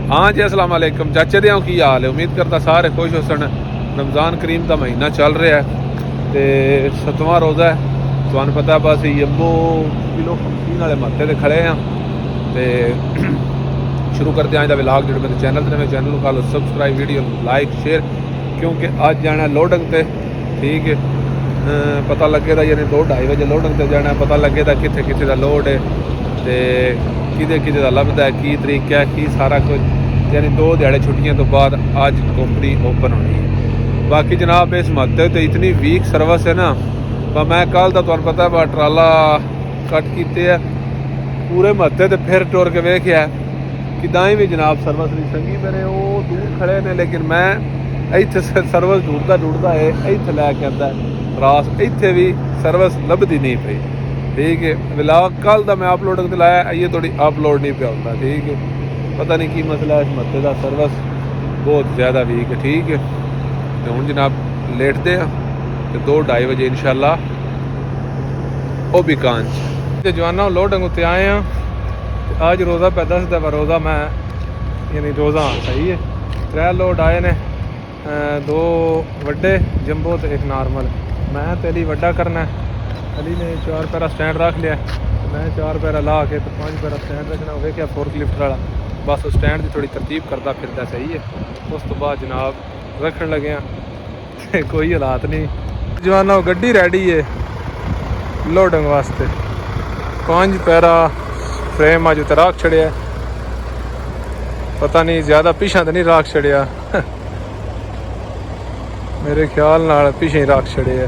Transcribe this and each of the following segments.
हाँ जी, अस्सलाम वालेकुम चाचे दे की हाल है। उम्मीद करता सारे खुश हो सन। रमज़ान करीम का महीना चल रहा है तो 7वां रोज़ा है। तुहानू पता है बस यम्बो किलो 50 वाले मत्थे ते खड़े हैं तो शुरू करते हैं अज का व्लॉग। जो मेरे चैनल से चैनल को कर लो सबसक्राइब, वीडियो लाइक शेयर, क्योंकि अज जाना लोडिंग से। ठीक है, पता लगे यानी 2-2:30 बजे लोडिंग से जाना, पता लगे कितने कितने का लोड है तो कि का लभदा है, की तरीका है, की सारा कुछ। यानी 2 दिहाड़े छुट्टियों तो बाद अज कंपनी ओपन होनी है। बाकी जनाब इस मत्थे तो इतनी वीक सर्विस है ना, पर मैं कल का तुहानू पता है ट्राला कट किए है पूरे मत्थे तो फिर टुर के वेख्या कि दाएं भी जनाब सर्विस नहीं संगी। मेरे वो दूर खड़े ने, लेकिन मैं इत्थे सर्विस ढूंढता है, इत्थे लैके आंदा रास, इत्थे भी सर्विस लभदी नहीं पई। ठीक है, व्लॉग कल का मैं अपलोडिंग लाया, ये थोड़ी अपलोड नहीं पिया होता। ठीक है, पता नहीं की मसला है इस मत्थे का, सर्विस बहुत ज़्यादा वीक है। ठीक है, तो हूँ जनाब लेटते हैं तो 2-2:30 बजे इंशाल्लाह वो भी कांच जवाना लोडिंग उत्ते आए हैं। अज रोज़ा पै दसदा पर रोज़ा मैं यानी रोज़ा सही है। 3 लोड आए ने, 2 वड्डे जंबो तो 1 नॉर्मल। मैं तेली वड्डा करना है, अली ने 4 पैरा स्टैंड रख लिया, मैं 4 पैरा ला के तो 5 पैरा स्टैंड रखना हो गया। फोर्क लिफ्ट वाला बस उस स्टैंड की थोड़ी तरतीब करता फिरदा सही है। उस तो बाद जनाब रखन लगे हैं कोई हालात नहीं। जवाना गड्डी रेडी है लोडिंग वास्ते। 5 पैरा फ्रेम अज तो राख छड़िया, पता नहीं ज़्यादा पिछा तो नहीं राख छड़िया मेरे ख्याल नाल पिछे ही राख छड़े है,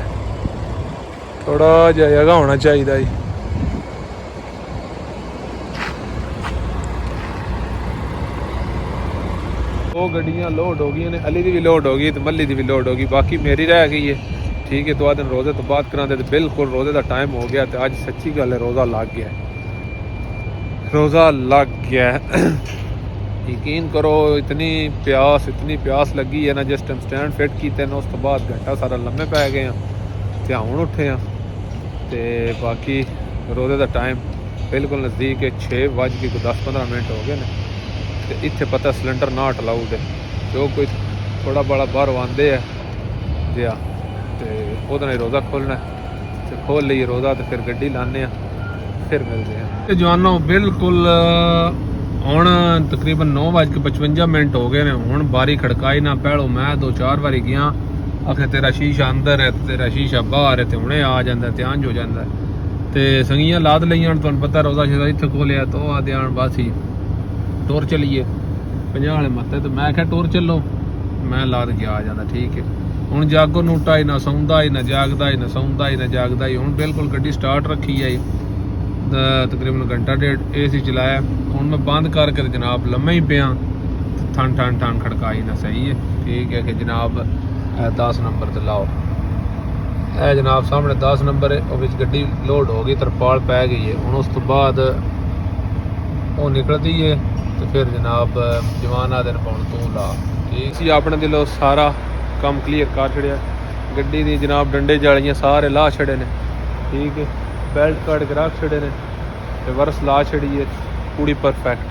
थोड़ा जगह होना चाहिए। दो गड्डियाँ लोड हो गई ने, अली की भी लोड हो गई तो मल्ली की भी लोड हो गई, बाकी मेरी रह गई है। ठीक है, तो आज दिन रोज़े तो बात कराते तो बिल्कुल रोज़े का टाइम हो गया। तो अज सच्ची गल है रोज़ा लग गया, रोज़ा लग गया यकीन करो। इतनी प्यास लगी है ना, जिस टाइम स्टैंड फिट किए ना उस तो बाद घंटा सारा लम्बे पै गए हैं तो हुण उठे हैं। तो बाकी रोज़े का टाइम बिल्कुल नज़दीक है, 6:10-15 हो गए हैं। तो इत्थे पता सिलेंडर नॉट अलाउड है, जो कोई थोड़ा बड़ा बाहरों आंदे है जिया तो वो रोज़ा खोलना तो खोल लीए रोज़ा, तो फिर गड्डी लाने फिर मिलते हैं। जवानों बिल्कुल हुण तकरीबन 9:55 हो गए ने। हुण बारी खड़काई ना, पहलों मैं 2-4 बारी गया, आखे तेरा शीशा अंदर है, तेरा शीशा बाहर है, तो हुणे आ जाता ध्यान हो जाता है। तो संगियां लाद लिया, तुहानू पता रोज़ा शोज़ा इत्थे खोलिया तो आ ध्यान बस ही टुर चलीए 50 वाले मत्थे। तो मैं क्या टुर चलो, मैं लाद के आ जाता। ठीक है, हुण जागो नूटा ही ना सौंदा ही ना जागदा ही ना सौंदा ही ना जागदा ही। हुण बिल्कुल गड्डी स्टार्ट रखी है, तकरीबन घंटा 1.5 AC चलाया। हुण मैं बंद करके जनाब लम्मे ही पिया, ठन ठन ठन खड़काई ना सही है। ठीक है कि जनाब 10 नंबर तो लाओ, है जनाब सामने 10 नंबर है, और गड्डी लोड हो गई, तरपाल पै गई है। हुण उस तो बाद वो निकलती है तो फिर जनाब जवाना दिन पाउण तू ला। ठीक सी अपने दिलों सारा काम क्लीयर कर छड़िया। गड्डी दी जनाब डंडे जालियां सारे ला छड़े ने। ठीक है, बेल्ट कट के रख छड़े ने, रिवर्स ला छड़ी है पूरी परफेक्ट।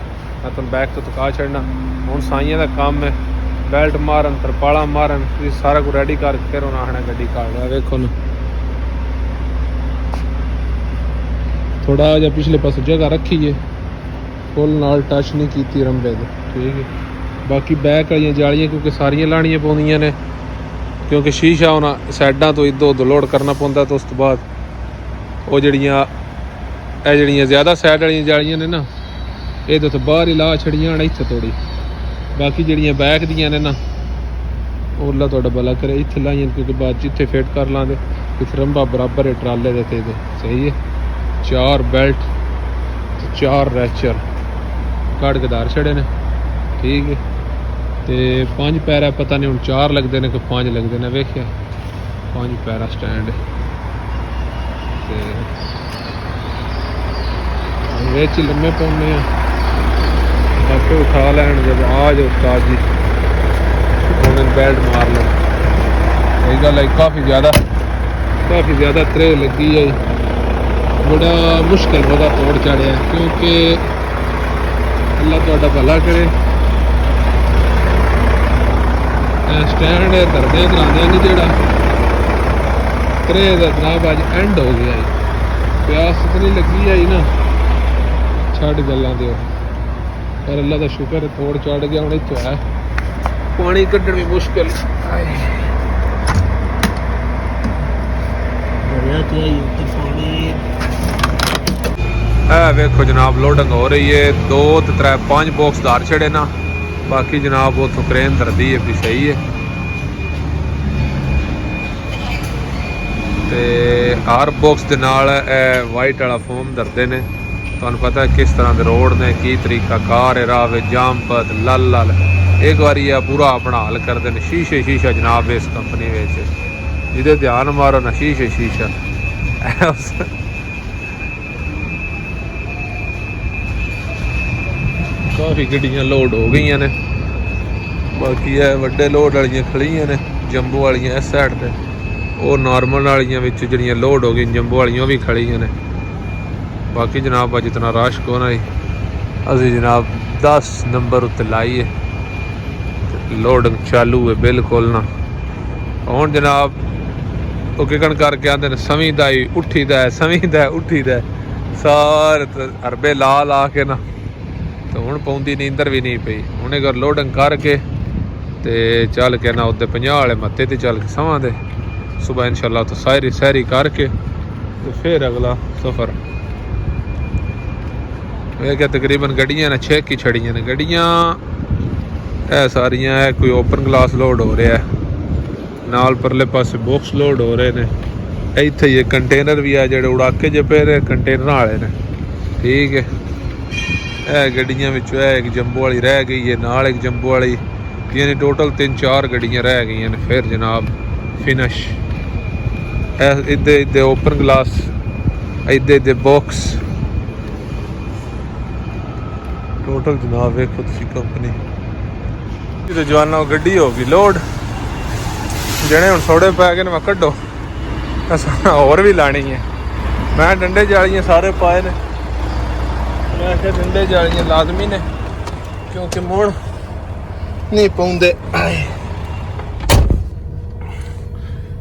मैं तुम बैक तो तुका छड़ना। हुण साइयां का काम है, बेल्ट मारन, तरपाला मारन, सारा कुछ रेडी करके फिर उन्हें आखना गड्डी काट। वेखो ना थोड़ा जहा पिछले पास जगह रखी है, फुल नाल टच नहीं की रंबे दे। ठीक है, बाकी बैक वाली जालियां क्योंकि सारियां लानियां पौंदियां ने, क्योंकि शीशा उन्हें साइडा तो इधर उधर लोड करना पौंदा। तो उस तो बाद वो जड़ियाँ ज़्यादा साइड वाली जालियां ने ना, ये तो बाहर ही ला छड़ियां ने इत्थे थोड़ी। बाकी जड़ियाँ बैक दियां ने ना, ओला थोड़ा भला करे इत्थे लाइयां, क्योंकि बाद जिथे फिट कर लांदे इत्थे रंबा बराबर है ट्राले दे ते सही है। 4 बेल्ट 4 रैचर कट के दार छड़े ने। ठीक है, तो 5 पैरा पता नहीं हुण 4 लगते हैं कि 5 लगते हैं, वेख्या 5 पैरा स्टैंड विच लम्बे पाने आपे उठा लैन। जब आ जाओ उस्ताद जी उन्हें बेल्ट मार लो। सही गल है, काफ़ी ज़्यादा त्रे लगी है, बड़ा मुश्किल रोज़ा तोड़ चढ़िया। क्योंकि अल्लाह तुहाडा भला करे, स्टैंड धरदे करांदे नहीं जेड़ा त्रे दा जनाब अज एंड हो गया है। प्यास इतनी लगी आई ना छड़ गल्लां दे पर अल्लाह का शुक्र है थोड़ चढ़ गया हुण इत्थों है पानी कड्ढण भी मुश्किल वेखो जनाब लोडिंग हो रही है 2 ते 3 5 बॉक्स धार छड़े ना बाकी जनाब उतो क्रेन धरदी है भी सही है ते हर बॉक्स दे नाल वाइट वाला फोम धरदे ने तुहानू पता है किस तरह के रोड ने की तरीका कार है राह जामपत लल लल एक बारी पूरा अपना हल करते हैं शीशे शीशा जनाब इस कंपनी जिदे ध्यान मारो ना शीशे शीशा काफ़ी गड्डियां लोड हो गई ने बाकी है वड्डे लोड वाली खड़ियां ने जंबू वाली इस साइड से और नॉर्मल वाली जड़ियाँ लोड हो गई जंबू वाली भी खड़ियां ने बाकी जनाब अज इतना रश कौन आई असी जनाब 10 नंबर उत्ते लाइए लोडिंग चालू है बिल्कुल ना हुण जनाब वो किकन करके आते सवीदा ही उठीदा है सवीदा उठीदा सारे अरबे ला ला के ना तो हुण पौंदी नींदर भी नहीं पई हुण अगर लोडिंग करके ते चल के ना उत्ते 50 वाले मत्थे ते चल के सवां दे सुबह इंशाल्लाह तो सारी सैरी करके तो फिर अगला सफ़र क्या तकरीबन गड्डियां ने 6 की छड़ियां ने गड्डियां सारियां है कोई ओपन ग्लास लोड हो रहा है नाल परले पासे बॉक्स लोड हो रहे ने इत्थे ये कंटेनर भी है जेडे उड़ाके जे पे रहे कंटेनर वाले ने ठीक है गड्डियां विच एक जंबू वाली रह गई है नाल एक जंबू वाली यानी टोटल 3-4 गड्डियां रह गई ने फिर जनाब फिनिश इधे इधे ओपन ग्लास इधे इधे बॉक्स टोटल जनाब वेखो तुसी कंपनी तो जवाना गड्डी होगी लोड जने हुण थोड़े पै गए मैं कड्डो होर भी लानी है मैं डंडे जालियां सारे पाए ने मैं क्या डंडे जालियां लाजमी ने क्योंकि मुड़ नहीं पाउंदे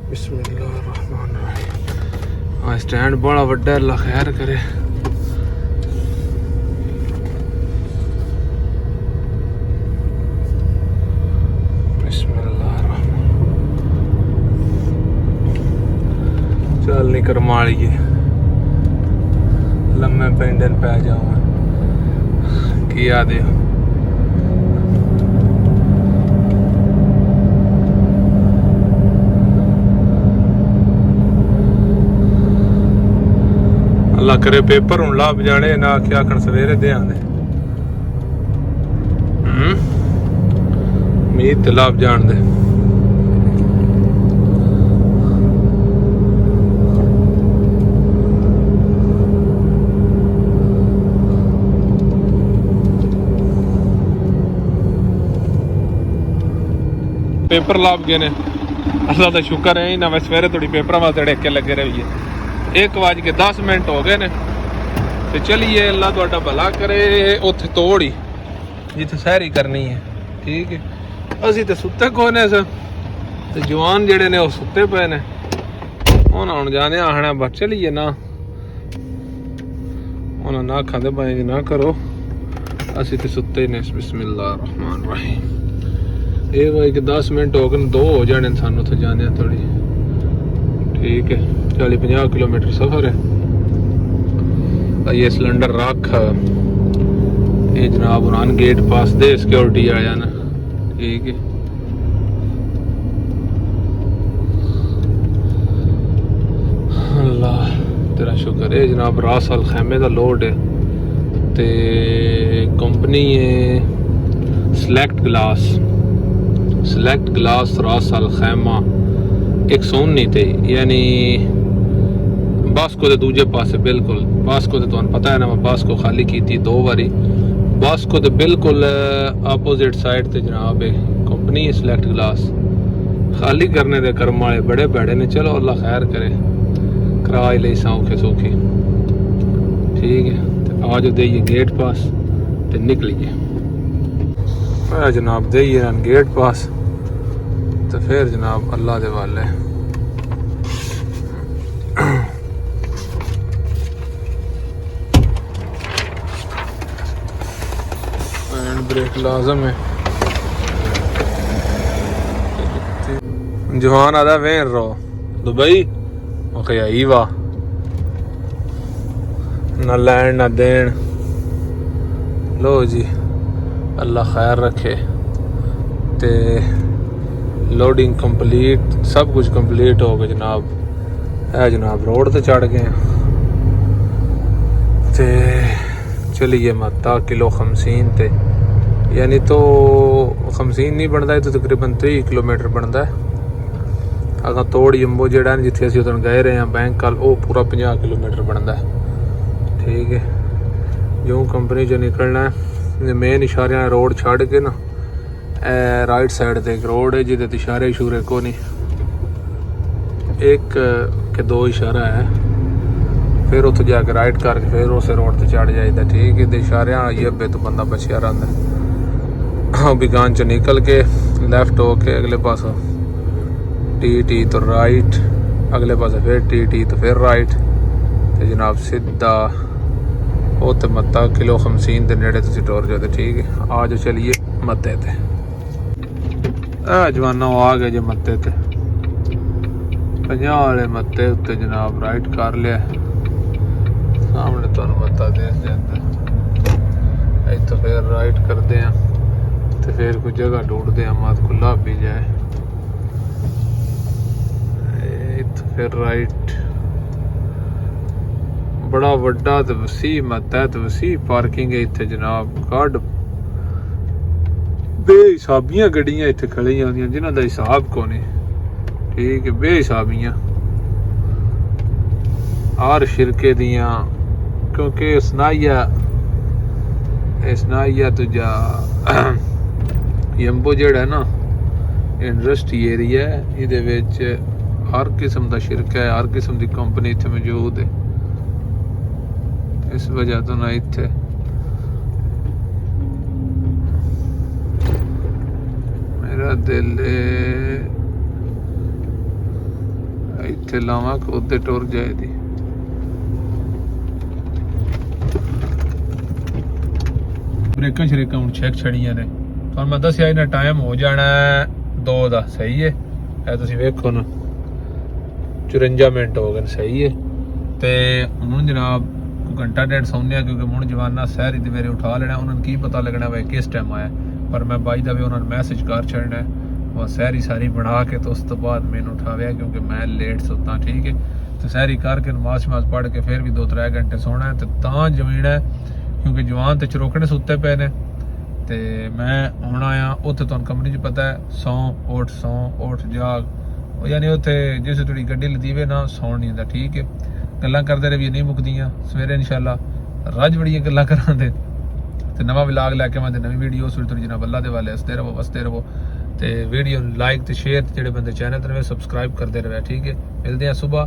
बिस्मिल्लाहिर्रहमानिर्रहीम स्टैंड बड़ा वड्डा अल्लाह खैर करे चल नहीं करमा लीए लम्बे पेंडन पै जाऊँ किया दे अल्लाह करे पेपर हूँ लाभ जाने ना क्या आखन सवेरे दे आने उम्मीद ते लाभ जान दे पेपर लाभ गए ने अल्लाह का शुक्र है ना मैं सवेरे थोड़ी पेपर वास्ते ढेके लगे रहिए 1:10 हो गए ने तो चलिए अल्लाह तुहाडा भला करे उत्थे तोड़ ही जिथे सैरी करनी है ठीक है असी तो सुते कोई ने तो जवान जेडे ने वो सुते पे ने उन्हें हुण जाने आखना बस चलिए ना उन्हें ना खाते पाए ना करो असी तो सुते ने बिस्मिल्लाहिर्रहमानिर्रहीम ये भाई कि 10 मिनट हो गए 2 हो जाने सानू तो जाने थोड़ी ठीक है 40-50 किलोमीटर सफ़र है ये सिलेंडर रख ये जनाब उन्होंने गेट पास दे सिक्योरिटी आया ना ठीक है अल्लाह तेरा शुक्र है जनाब रास अल खैमे का लोड है ते कंपनी है सिलेक्ट ग्लास रास अल खैमा 119 थे यानी बास्को के दूजे पासे बिल्कुल बास्को तो तुहानू पता है ना मैं बास्को खाली की थी 2 बारी बास्को तो बिल्कुल अपोजिट साइड ते जनाब है कंपनी है सिलेक्ट ग्लास खाली करने दे कर्म वाले बड़े बैठे ने चलो अल्लाह खैर करे करा ही ले सौखे सौखी ठीक है तो आज देइए गेट पास तो निकलिए जनाब देइए गेट पास तो फिर जनाब अल्लाह दे वाले हैंड ब्रेक लाजम है। जवान आदा वेन रो दुबई ओके आई वाह ना लैंड ना देन। लो जी अल्लाह खैर रखे। ते लोडिंग कंप्लीट सब कुछ कंप्लीट हो गया जनाब। है जनाब रोड ते चढ़ गए ते चलिए मत्ता किलो 50 ते यानी तो 50 नहीं बनता है तो तकरीबन 30 किलोमीटर बनता है। अगर तोड़ जम्बो जेड़ा जिथे असीं उदण गए रहे हैं बैंक कल वो पूरा 50 किलोमीटर बनता है। ठीक है जो कंपनी जो निकलना है मेन इशारे रोड छड़ के ना राइट साइड ते एक रोड है जिदे इशारे इशूरे को नहीं एक के 2 इशारा है फिर उत्थे जाके राइट करके फिर उस रोड ते चढ़ जाइदा। ठीक है इशारे ये तो बंदा बचिया रहा। हाँ बिगान च निकल के लैफ्ट हो के अगले पास टी तो राइट अगले पास फिर टी तो फिर राइट तो जनाब सीधा वो तो मत्ता किलो 50 के नेड़े तुम टुर जाओ। ठीक है आ जाओ चलिए मत्ते ते जवाना आ गए जो मत्ते ते 50 वाले मत्ते उत्ते जनाब राइट कर लिया सामने तुहानू मत्ता दे जाता इतो फिर राइट करते हैं तो फिर कोई जगह ढूंढते हैं मत खुला भी जाए इतो फिर राइट बड़ा वड्डा तो वसी मत है तो वसी पार्किंग है इतने जनाब गड बेहिसाबियां गड्डियां इतने खड़ी होंदियां जिन्हां दा हिसाब को नहीं। ठीक है बेहिसाबियां हर शिरके दियां क्योंकि सनाइया तुझा यम्बो जेड़ा है ना इंडस्ट्री एरिया है इहदे विच हर किस्म का शिरका है हर किस्म की कंपनी इत्थे मौजूद है। इस वजह तो ना इत्थे मेरा दिल इत्थे लावा उदे टुर जाए दी। ब्रेकां शरेकां हुण चेक छड़ियां ने तुहानू मैं दस्सिया इन्ना टाइम हो जाना 2 दा सही है ए तुसीं वेखो ना 54 मिनट हो गए सही है। ते हुण जनाब घंटा डेढ़ सौने क्योंकि मुड़ जवाना शहरी मेरे उठा लेना उन्होंने की पता लगना भाई किस टाइम आया पर मैं बाई का भी उन्होंने मैसेज कर छड़ना है वह शहरी सारी बना के तो उस तो बाद मैंने उठाया क्योंकि मैं लेट सुता। ठीक है तो शहरी करके नमाज शमाज पढ़ के फिर भी 2-3 घंटे सोना है तो जमीन है क्योंकि जवान तो चरोकने सुते पे ने तो मैं हूँ आया उत्थे तुहानू कंपनी च पता है सौ उठ जाग यानी उत्थे जिस थोड़ी गड्डी लतीवे ना सौन नहीं होंदा। ठीक है गल्लां करते रहिए नहीं मुकदियां सवेरे इंशाल्लाह रज बड़ियां गल्लां करांदे ते नवा व्लॉग लैके मैं नवी वीडियो उस थोड़ी जनाब अल्लाह दे वाले हसते रहो ते वीडियो लाइक ते शेयर जेडे बंदे चैनल ते सब्सक्राइब करते रहे। ठीक है मिलते हैं सुबह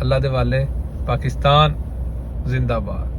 अल्लाह दे वाले पाकिस्तान जिंदाबाद।